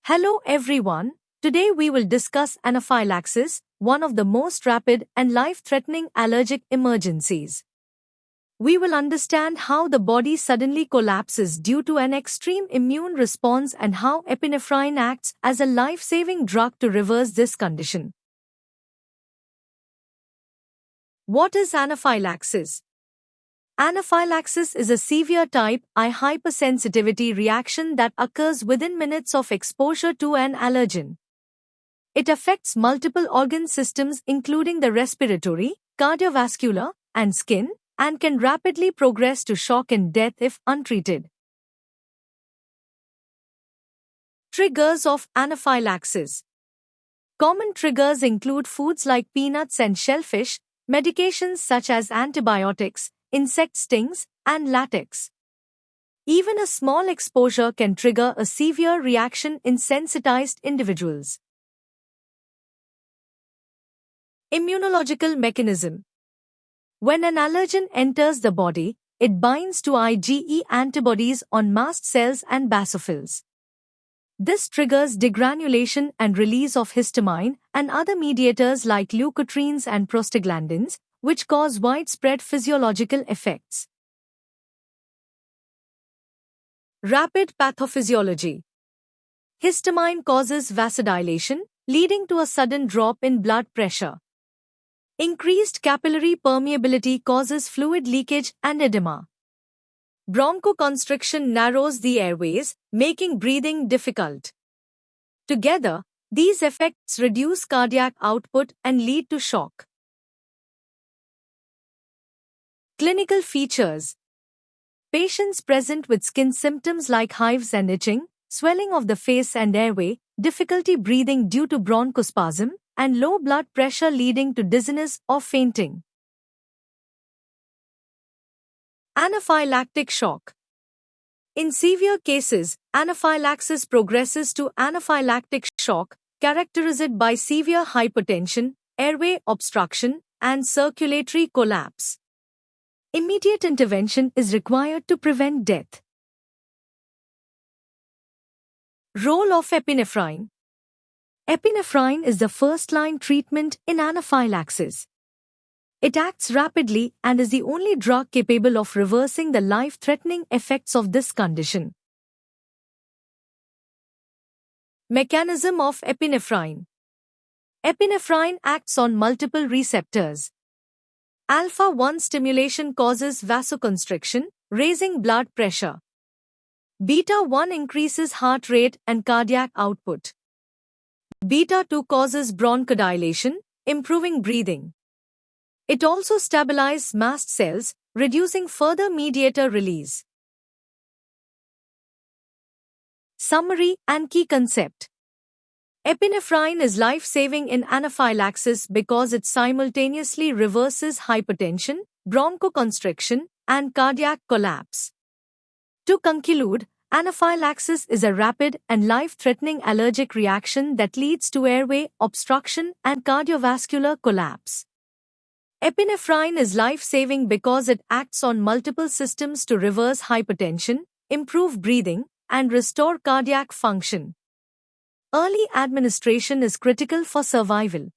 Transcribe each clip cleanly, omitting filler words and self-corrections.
Hello everyone. Today we will discuss anaphylaxis, one of the most rapid and life-threatening allergic emergencies. We will understand how the body suddenly collapses due to an extreme immune response and how epinephrine acts as a life-saving drug to reverse this condition. What is anaphylaxis? Anaphylaxis is a severe type I hypersensitivity reaction that occurs within minutes of exposure to an allergen. It affects multiple organ systems including the respiratory, cardiovascular, and skin, and can rapidly progress to shock and death if untreated. Triggers of anaphylaxis. Common triggers include foods like peanuts and shellfish, medications such as antibiotics, insect stings, and latex. Even a small exposure can trigger a severe reaction in sensitized individuals. Immunological mechanism. When an allergen enters the body, it binds to IgE antibodies on mast cells and basophils. This triggers degranulation and release of histamine and other mediators like leukotrienes and prostaglandins, which cause widespread physiological effects. Rapid pathophysiology. Histamine causes vasodilation, leading to a sudden drop in blood pressure. Increased capillary permeability causes fluid leakage and edema. Bronchoconstriction narrows the airways, making breathing difficult. Together, these effects reduce cardiac output and lead to shock. Clinical features. Patients present with skin symptoms like hives and itching, swelling of the face and airway, difficulty breathing due to bronchospasm, and low blood pressure leading to dizziness or fainting. Anaphylactic shock. In severe cases, anaphylaxis progresses to anaphylactic shock, characterized by severe hypertension, airway obstruction, and circulatory collapse. Immediate intervention is required to prevent death. Role of epinephrine. Epinephrine is the first-line treatment in anaphylaxis. It acts rapidly and is the only drug capable of reversing the life-threatening effects of this condition. Mechanism of epinephrine. Epinephrine acts on multiple receptors. Alpha-1 stimulation causes vasoconstriction, raising blood pressure. Beta-1 increases heart rate and cardiac output. Beta-2 causes bronchodilation, improving breathing. It also stabilizes mast cells, reducing further mediator release. Summary and key concept. Epinephrine is life-saving in anaphylaxis because it simultaneously reverses hypertension, bronchoconstriction, and cardiac collapse. To conclude, anaphylaxis is a rapid and life-threatening allergic reaction that leads to airway obstruction and cardiovascular collapse. Epinephrine is life-saving because it acts on multiple systems to reverse hypertension, improve breathing, and restore cardiac function. Early administration is critical for survival.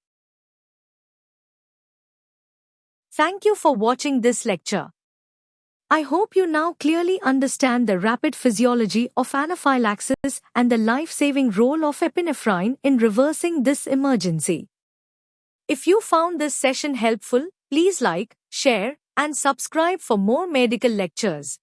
Thank you for watching this lecture. I hope you now clearly understand the rapid physiology of anaphylaxis and the life-saving role of epinephrine in reversing this emergency. If you found this session helpful, please like, share, and subscribe for more medical lectures.